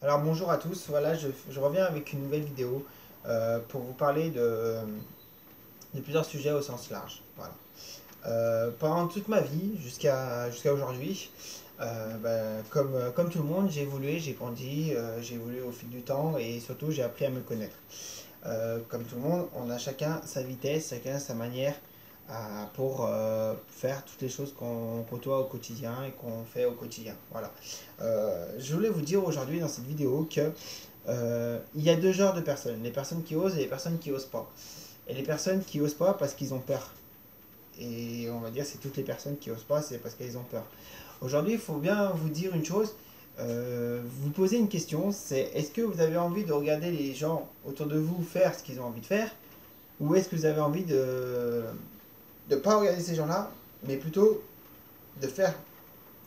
Alors bonjour à tous, voilà, je reviens avec une nouvelle vidéo pour vous parler de plusieurs sujets au sens large. Voilà. Pendant toute ma vie, jusqu'à aujourd'hui, comme tout le monde, j'ai évolué, j'ai grandi, j'ai évolué au fil du temps et surtout j'ai appris à me connaître. Comme tout le monde, on a chacun sa vitesse, chacun sa manière pour faire toutes les choses qu'on côtoie au quotidien et qu'on fait au quotidien. Voilà. Je voulais vous dire aujourd'hui dans cette vidéo que il y a deux genres de personnes, les personnes qui osent et les personnes qui osent pas. Et les personnes qui osent pas parce qu'ils ont peur. Et on va dire c'est toutes les personnes qui osent pas, c'est parce qu'elles ont peur. Aujourd'hui, il faut bien vous dire une chose, vous posez une question, c'est est-ce que vous avez envie de regarder les gens autour de vous faire ce qu'ils ont envie de faire, ou est-ce que vous avez envie de ne pas regarder ces gens-là, mais plutôt de faire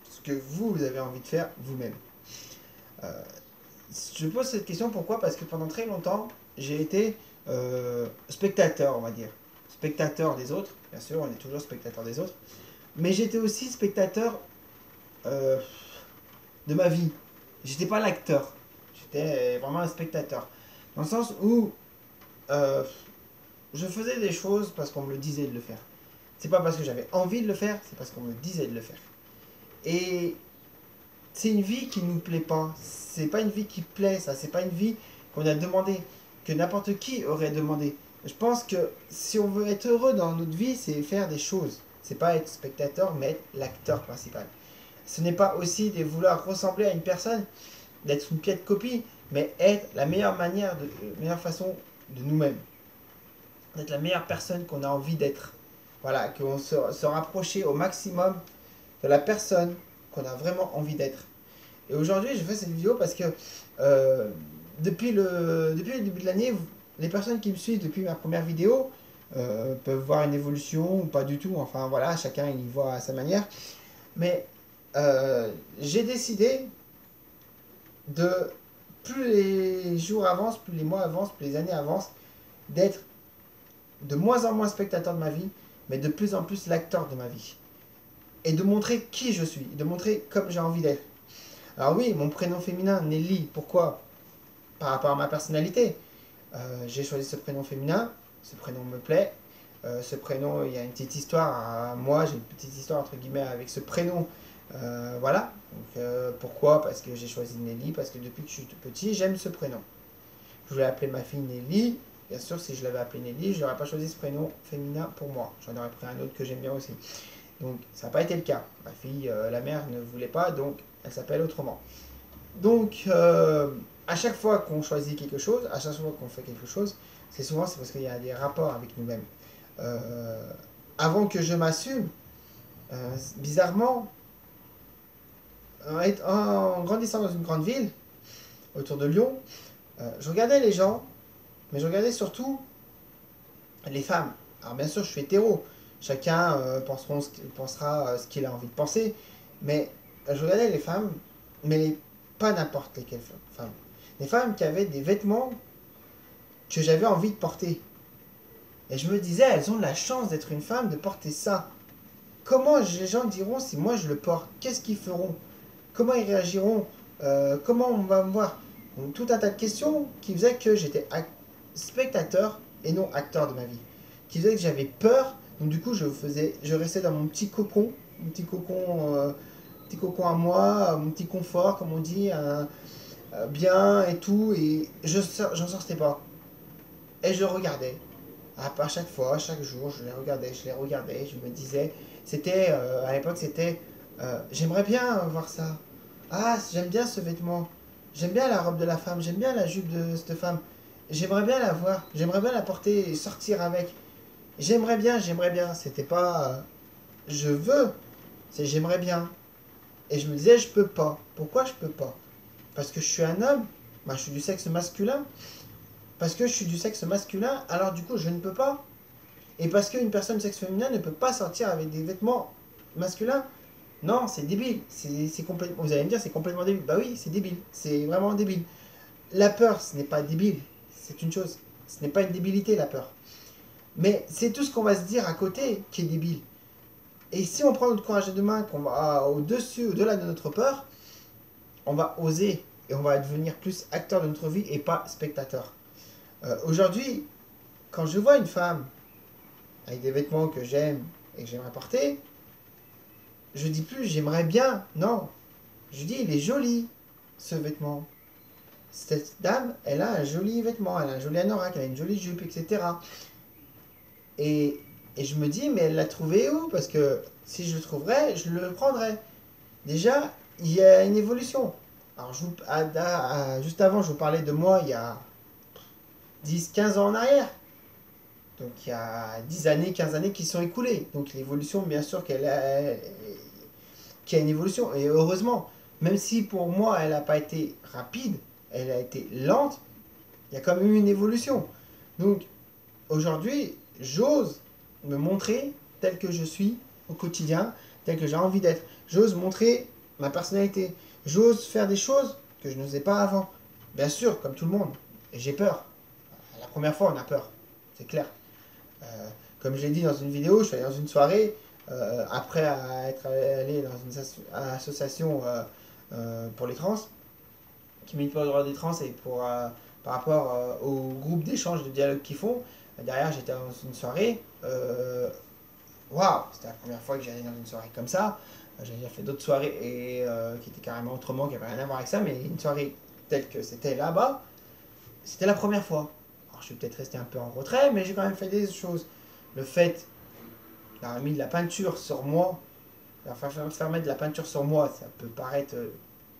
ce que vous avez envie de faire vous-même. Euh, je pose cette question pourquoi? Parce que pendant très longtemps, j'ai été spectateur, on va dire. Spectateur des autres, bien sûr, on est toujours spectateur des autres. Mais j'étais aussi spectateur euh, de ma vie. J'étais pas l'acteur. J'étais vraiment un spectateur. Dans le sens où euh, je faisais des choses parce qu'on me le disait de le faire. C'est pas parce que j'avais envie de le faire, c'est parce qu'on me disait de le faire. Et c'est une vie qui nous plaît pas. C'est pas une vie qui plaît, ça. C'est pas une vie qu'on a demandé, que n'importe qui aurait demandé. Je pense que si on veut être heureux dans notre vie, c'est faire des choses. C'est pas être spectateur, mais être l'acteur principal. Ce n'est pas aussi de vouloir ressembler à une personne, d'être une piètre copie, mais être la meilleure manière, meilleure façon de nous-mêmes. D'être la meilleure personne qu'on a envie d'être. Voilà, qu'on se rapprocher au maximum de la personne qu'on a vraiment envie d'être. Et aujourd'hui, je fais cette vidéo parce que euh, depuis le début de l'année, les personnes qui me suivent depuis ma première vidéo peuvent voir une évolution ou pas du tout. Enfin voilà, chacun il y voit à sa manière. Mais j'ai décidé de, plus les jours avancent, plus les mois avancent, plus les années avancent, d'être de moins en moins spectateur de ma vie, mais de plus en plus l'acteur de ma vie. Et de montrer qui je suis, de montrer comme j'ai envie d'être. Alors oui, mon prénom féminin, Nelly, pourquoi? Par rapport à ma personnalité. J'ai choisi ce prénom féminin, ce prénom me plaît. Ce prénom, il y a une petite histoire à moi, j'ai une petite histoire entre guillemets avec ce prénom. Voilà. Donc, pourquoi? Parce que j'ai choisi Nelly, parce que depuis que je suis tout petit, j'aime ce prénom. Je voulais appeler ma fille Nelly. Bien sûr, si je l'avais appelée Nelly, je n'aurais pas choisi ce prénom féminin pour moi. J'en aurais pris un autre que j'aime bien aussi. Donc, ça n'a pas été le cas. Ma fille, la mère ne voulait pas, donc elle s'appelle autrement. Donc, à chaque fois qu'on choisit quelque chose, à chaque fois qu'on fait quelque chose, c'est parce qu'il y a des rapports avec nous-mêmes. Euh, Avant que je m'assume, bizarrement, en grandissant dans une grande ville, autour de Lyon, je regardais les gens, mais je regardais surtout les femmes. Alors bien sûr, je suis hétéro. Chacun pensera ce qu'il a envie de penser. Mais je regardais les femmes, mais pas n'importe lesquelles femmes. Des femmes qui avaient des vêtements que j'avais envie de porter. Et je me disais, elles ont de la chance d'être une femme, de porter ça. Comment les gens diront si moi je le porte? Qu'est-ce qu'ils feront? Comment ils réagiront? Comment on va me voir? Donc, tout un tas de questions qui faisaient que j'étais spectateur et non acteur de ma vie. Qui faisait que j'avais peur. Donc du coup, je restais dans mon petit cocon à moi, mon petit confort, comme on dit, bien et tout. Et j'en sortais pas. Et je regardais. À chaque fois, chaque jour, je les regardais, je me disais, à l'époque, c'était, j'aimerais bien voir ça. Ah, j'aime bien ce vêtement. J'aime bien la robe de la femme, j'aime bien la jupe de cette femme. J'aimerais bien la voir, j'aimerais bien la porter et sortir avec. J'aimerais bien. C'était pas je veux, c'est j'aimerais bien. Et je me disais, je peux pas. Pourquoi je peux pas? Parce que je suis un homme, bah, je suis du sexe masculin. Parce que je suis du sexe masculin, alors du coup, je ne peux pas. Et parce qu'une personne de sexe féminin ne peut pas sortir avec des vêtements masculins, non, c'est débile. C'est complètement, vous allez me dire, c'est complètement débile. Bah oui, c'est débile. C'est vraiment débile. La peur, ce n'est pas débile. C'est une chose. Ce n'est pas une débilité, la peur. Mais c'est tout ce qu'on va se dire à côté qui est débile. Et si on prend notre courage à deux mains, qu'on va au-dessus, au-delà de notre peur, on va oser. et on va devenir plus acteur de notre vie et pas spectateur. Aujourd'hui, quand je vois une femme avec des vêtements que j'aime et que j'aimerais porter, je dis plus j'aimerais bien, non. Je dis il est joli ce vêtement. Cette dame, elle a un joli vêtement, elle a un joli anorak, elle a une jolie jupe, etc. Et, et je me dis, mais elle l'a trouvé où? Parce que si je le trouverais, je le prendrais. Déjà, il y a une évolution. Alors, juste avant, je vous parlais de moi il y a 10, 15 ans en arrière. Donc, il y a 10 années, 15 années qui sont écoulées. Donc, l'évolution, bien sûr qu'il y a une évolution. Et heureusement, même si pour moi, elle n'a pas été rapide, elle a été lente, il y a quand même eu une évolution. Donc, aujourd'hui, j'ose me montrer tel que je suis au quotidien, tel que j'ai envie d'être. J'ose montrer ma personnalité. J'ose faire des choses que je n'osais pas avant. Bien sûr, comme tout le monde. Et j'ai peur. La première fois, on a peur. C'est clair. Comme je l'ai dit dans une vidéo, je suis allé dans une soirée, après être allé dans une association pour les trans, qui milite pour le droit des trans et par rapport au groupe d'échange, de dialogue qu'ils font. Derrière, j'étais dans une soirée. Waouh, c'était la première fois que j'allais dans une soirée comme ça. J'ai déjà fait d'autres soirées qui étaient carrément autrement, qui n'avaient rien à voir avec ça, mais une soirée telle que c'était là-bas, c'était la première fois. Alors, je suis peut-être resté un peu en retrait, mais j'ai quand même fait des choses. Le fait d'avoir mis de la peinture sur moi, faire mettre de la peinture sur moi, ça peut paraître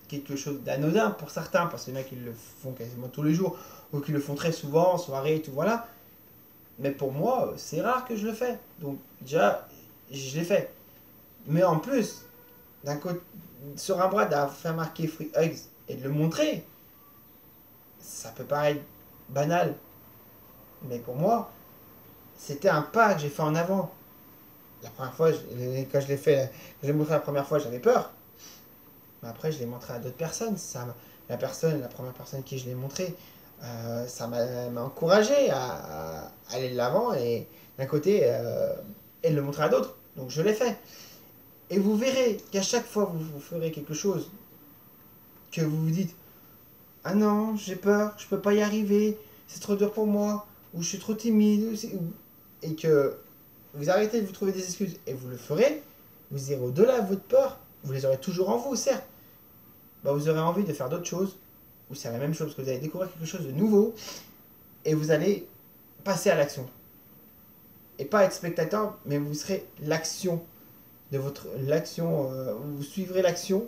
quelque chose d'anodin pour certains, parce que les mecs ils le font quasiment tous les jours, ou qu'ils le font très souvent, en soirée et tout, voilà. Mais pour moi, c'est rare que je le fais. Donc déjà, je l'ai fait. Mais en plus, d'un côté, sur un bras, d'avoir fait marquer Free Hugs et de le montrer, ça peut paraître banal. Mais pour moi, c'était un pas que j'ai fait en avant. La première fois, quand je l'ai fait, quand je l'ai montré la première fois, j'avais peur. Mais après, je l'ai montré à d'autres personnes. La première personne à qui je l'ai montré, ça m'a encouragé à aller de l'avant et d'un côté, et le montrer à d'autres. Donc je l'ai fait. Et vous verrez qu'à chaque fois que vous ferez quelque chose, que vous vous dites ah non, j'ai peur, je peux pas y arriver, c'est trop dur pour moi, ou je suis trop timide, et que vous arrêtez de vous trouver des excuses et vous le ferez, vous irez au-delà de votre peur, vous les aurez toujours en vous, certes. Bah, vous aurez envie de faire d'autres choses, ou c'est la même chose, parce que vous allez découvrir quelque chose de nouveau, et vous allez passer à l'action. Et pas être spectateur, mais vous serez l'action de l'action, vous suivrez l'action,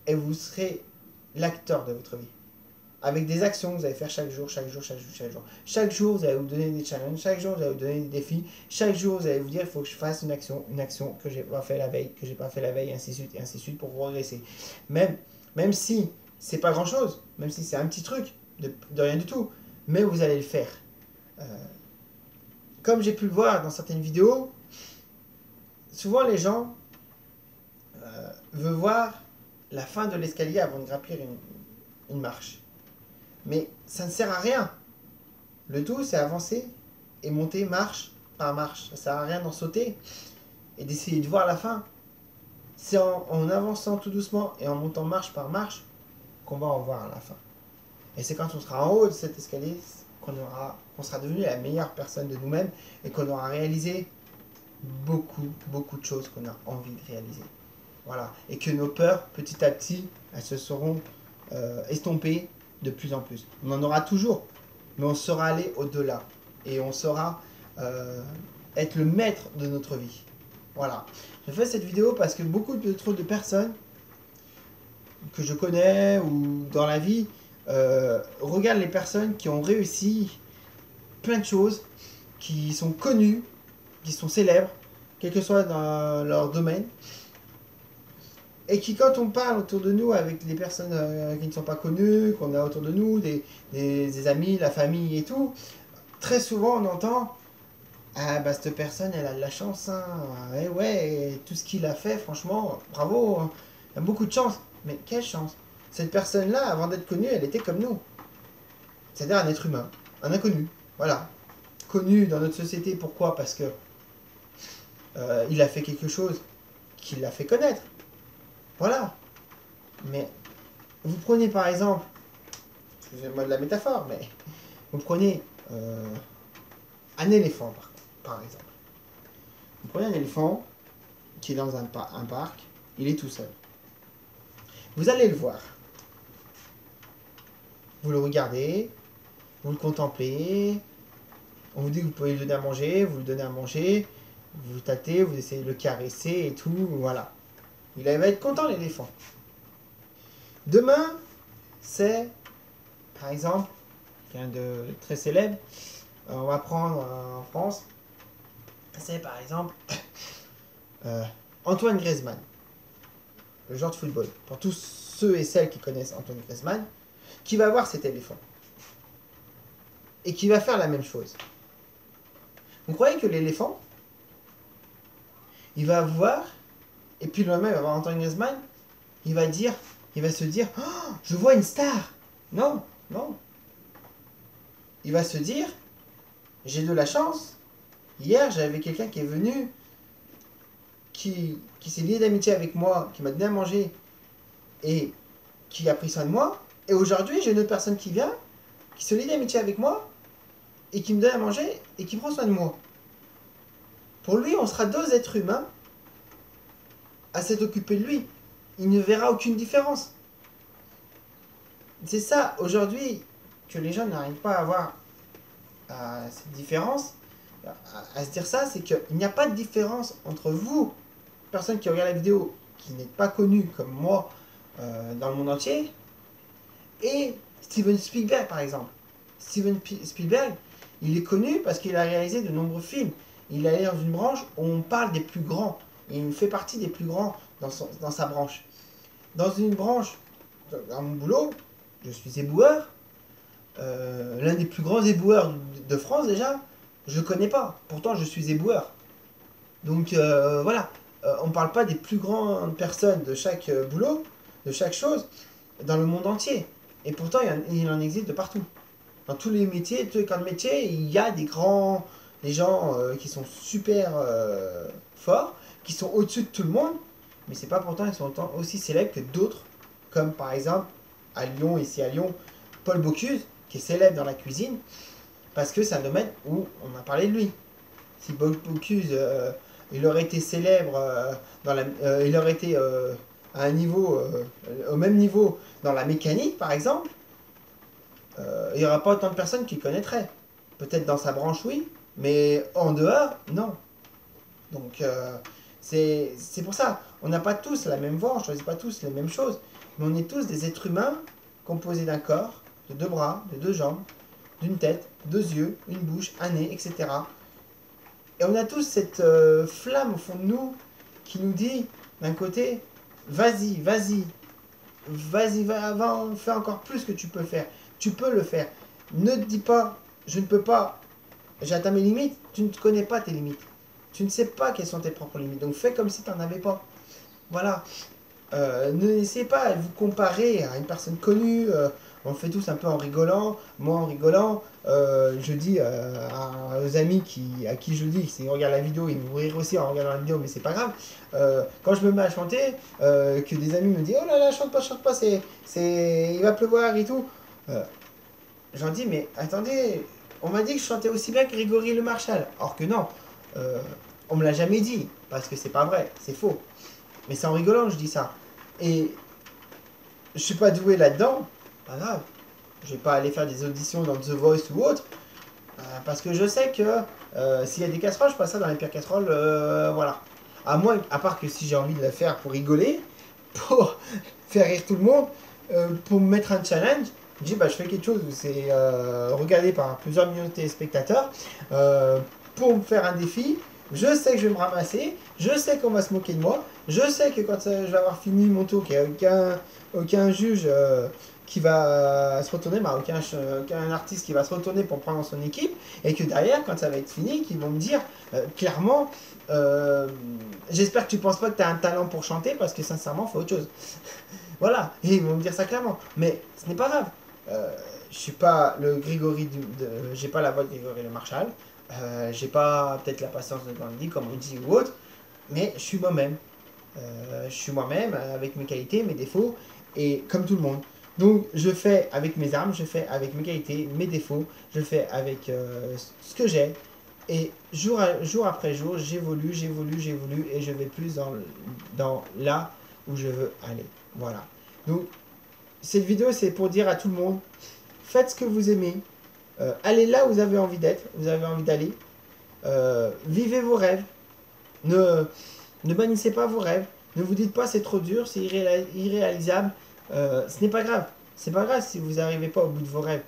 et vous serez l'acteur de votre vie. Avec des actions que vous allez faire chaque jour, chaque jour, chaque jour, chaque jour. Chaque jour, vous allez vous donner des challenges, chaque jour, vous allez vous donner des défis, chaque jour, vous allez vous dire, il faut que je fasse une action que j'ai pas fait la veille, que j'ai pas fait la veille, et ainsi de suite, pour progresser. Même si c'est pas grand chose, même si c'est un petit truc, de rien du tout, mais vous allez le faire. Comme j'ai pu le voir dans certaines vidéos, souvent les gens veulent voir la fin de l'escalier avant de gravir une marche. Mais ça ne sert à rien. Le tout, c'est avancer et monter marche par marche. Ça ne sert à rien d'en sauter et d'essayer de voir la fin. C'est en avançant tout doucement et en montant marche par marche qu'on va en voir la fin. Et c'est quand on sera en haut de cet escalier qu'on sera devenu la meilleure personne de nous-mêmes et qu'on aura réalisé beaucoup, beaucoup de choses qu'on a envie de réaliser. Voilà. Et que nos peurs, petit à petit, elles se seront estompées de plus en plus. On en aura toujours, mais on saura aller au-delà. Et on saura être le maître de notre vie. Voilà. Je fais cette vidéo parce que trop de personnes que je connais ou dans la vie regardent les personnes qui ont réussi plein de choses, qui sont connues, qui sont célèbres, quel que soit dans leur domaine. Et qui, quand on parle autour de nous avec des personnes qui ne sont pas connues, qu'on a autour de nous, des amis, la famille et tout, très souvent on entend ah bah cette personne elle a de la chance, hein. Et ouais, tout ce qu'il a fait, franchement, bravo, hein. Il y a beaucoup de chance. Mais quelle chance? Cette personne-là, avant d'être connue, elle était comme nous. C'est-à-dire un être humain, un inconnu. Voilà. Connu dans notre société, pourquoi? Parce que il a fait quelque chose qui l'a fait connaître. Voilà. Mais vous prenez par exemple, excusez-moi de la métaphore, mais vous prenez un éléphant par exemple. Vous prenez un éléphant qui est dans un parc, il est tout seul. Vous allez le voir. Vous le regardez, vous le contemplez, on vous dit que vous pouvez lui donner à manger, vous lui donnez à manger, vous le tâtez, vous essayez de le caresser et tout, voilà. Il va être content l'éléphant. Demain, c'est, par exemple, quelqu'un de très célèbre, on va prendre en France, c'est par exemple Antoine Griezmann, le joueur de football. Pour tous ceux et celles qui connaissent Antoine Griezmann, qui va voir cet éléphant et qui va faire la même chose. Vous croyez que l'éléphant, il va voir, et puis le lendemain, il va voir Antoine Griezmann, il va se dire, oh, je vois une star. Non, non. Il va se dire, j'ai de la chance. Hier, j'avais quelqu'un qui est venu, qui s'est lié d'amitié avec moi, qui m'a donné à manger, et qui a pris soin de moi. Et aujourd'hui, j'ai une autre personne qui vient, qui se lie d'amitié avec moi, et qui me donne à manger, et qui prend soin de moi. Pour lui, on sera deux êtres humains à s'être occupés de lui. Il ne verra aucune différence. C'est ça, aujourd'hui, que les gens n'arrivent pas à avoir cette différence, à se dire ça, c'est qu'il n'y a pas de différence entre vous, personne qui regarde la vidéo, qui n'est pas connu comme moi dans le monde entier, et Steven Spielberg, par exemple. Steven Spielberg, il est connu parce qu'il a réalisé de nombreux films. Il est dans une branche où on parle des plus grands. Et il fait partie des plus grands dans sa branche. Dans une branche, dans mon boulot, je suis éboueur. L'un des plus grands éboueurs de France déjà, je ne connais pas. Pourtant, je suis éboueur. Donc voilà, on ne parle pas des plus grandes personnes de chaque boulot, de chaque chose, dans le monde entier. Et pourtant, il en existe de partout. Dans tous les métiers, tous les corps de métier, il y a des gens qui sont super forts, qui sont au-dessus de tout le monde, mais c'est pas pourtant ils sont aussi célèbres que d'autres, comme par exemple à Lyon, ici à Lyon, Paul Bocuse, qui est célèbre dans la cuisine, parce que c'est un domaine où on a parlé de lui. Si Paul Bocuse, il aurait été célèbre, il aurait été à un niveau, au même niveau dans la mécanique par exemple, il n'y aura pas autant de personnes qui le connaîtraient. Peut-être dans sa branche, oui, mais en dehors, non. Donc, c'est pour ça. On n'a pas tous la même voix, on ne choisit pas tous les mêmes choses, mais on est tous des êtres humains composés d'un corps, de deux bras, de deux jambes, d'une tête, deux yeux, une bouche, un nez, etc. Et on a tous cette flamme au fond de nous qui nous dit, d'un côté, vas-y, vas-y, vas-y, va, fais encore plus que tu peux faire. Tu peux le faire. Ne te dis pas, je ne peux pas, j'ai atteint mes limites. Tu ne connais pas tes limites. Tu ne sais pas quelles sont tes propres limites. Donc fais comme si tu n'en avais pas. Voilà. Ne laissez pas vous comparer à une personne connue. On le fait tous un peu en rigolant. Moi, en rigolant, je dis aux amis à qui je dis, s'ils regardent la vidéo, ils vont rire aussi en regardant la vidéo, mais c'est pas grave. Quand je me mets à chanter, que des amis me disent, oh là là, chante pas, il va pleuvoir et tout. J'en dis, mais attendez, on m'a dit que je chantais aussi bien que Grégory Le Marchal. Or que non, on me l'a jamais dit, parce que c'est pas vrai, c'est faux. Mais c'est en rigolant que je dis ça. Et je suis pas doué là-dedans, pas grave. Je vais pas aller faire des auditions dans The Voice ou autre, parce que je sais que s'il y a des casseroles, je passe ça dans les pires casseroles, voilà. À part que si j'ai envie de le faire pour rigoler, pour faire rire tout le monde, pour me mettre un challenge, je dis bah je fais quelque chose où c'est regardé par plusieurs millions de téléspectateurs, pour me faire un défi. Je sais que je vais me ramasser, je sais qu'on va se moquer de moi, je sais que quand je vais avoir fini mon tour, qu'il n'y a aucun juge qui va se retourner, aucun artiste qui va se retourner pour prendre dans son équipe, et que derrière, quand ça va être fini, qu'ils vont me dire clairement, j'espère que tu penses pas que tu as un talent pour chanter, parce que sincèrement, il faut autre chose. Voilà, et ils vont me dire ça clairement, mais ce n'est pas grave. Je suis pas le Grégory, j'ai pas la voix de Grégory Le Marchal, j'ai pas peut-être la patience de Gandhi comme on dit ou autre, mais je suis moi-même. Je suis moi-même avec mes qualités, mes défauts, et comme tout le monde. Donc je fais avec mes armes, je fais avec mes qualités, mes défauts, je fais avec ce que j'ai. Et jour après jour, j'évolue, j'évolue et je vais plus dans là où je veux aller. Voilà. Donc cette vidéo, c'est pour dire à tout le monde, faites ce que vous aimez, allez là où vous avez envie d'être, vous avez envie d'aller, vivez vos rêves, ne, ne bannissez pas vos rêves, ne vous dites pas c'est trop dur, c'est irréalisable, ce n'est pas grave. C'est pas grave si vous n'arrivez pas au bout de vos rêves.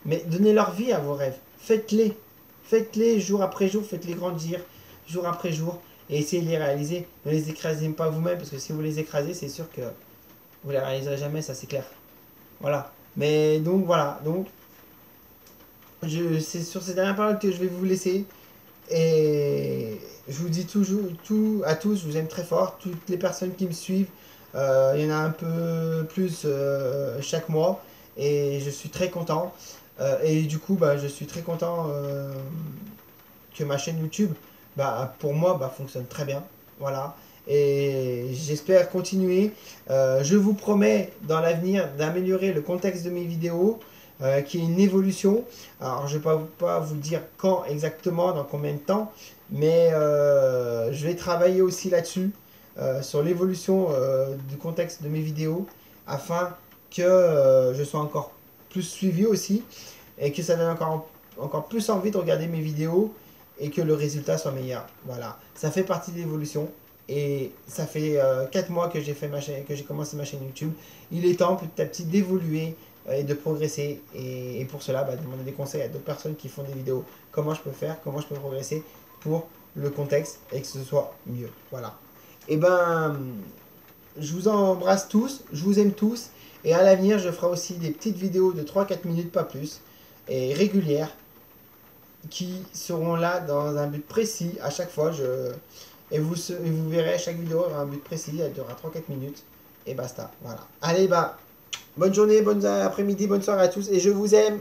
Mais donnez leur vie à vos rêves. Faites-les. Faites-les jour après jour, faites-les grandir jour après jour et essayez de les réaliser. Ne les écrasez pas vous-même parce que si vous les écrasez, c'est sûr que vous ne les réaliserez jamais, ça c'est clair. Voilà. Mais donc voilà. Donc c'est sur ces dernières paroles que je vais vous laisser. Et je vous dis toujours tout à tous, je vous aime très fort. Toutes les personnes qui me suivent, il y en a un peu plus chaque mois. Et je suis très content. Et du coup, bah, je suis très content que ma chaîne YouTube, bah, pour moi, bah, fonctionne très bien. Voilà. Et j'espère continuer. Je vous promets dans l'avenir d'améliorer le contexte de mes vidéos, qui est une évolution. Alors, je ne vais pas vous dire quand exactement, dans combien de temps, mais je vais travailler aussi là-dessus, sur l'évolution du contexte de mes vidéos, afin que je sois encore plus suivi aussi, et que ça donne encore plus envie de regarder mes vidéos, et que le résultat soit meilleur. Voilà, ça fait partie de l'évolution. Et ça fait 4 mois que j'ai commencé ma chaîne YouTube. Il est temps petit à petit d'évoluer et de progresser. Et pour cela, bah, demander des conseils à d'autres personnes qui font des vidéos. Comment je peux faire, comment je peux progresser pour le contexte et que ce soit mieux. Voilà. Et ben, je vous embrasse tous, je vous aime tous. Et à l'avenir, je ferai aussi des petites vidéos de 3-4 minutes, pas plus, et régulières, qui seront là dans un but précis à chaque fois. Et vous verrez, chaque vidéo aura un but précis, elle durera 3-4 minutes, et basta. Voilà. Allez, bah, bonne journée, bonne après-midi, bonne soirée à tous, et je vous aime.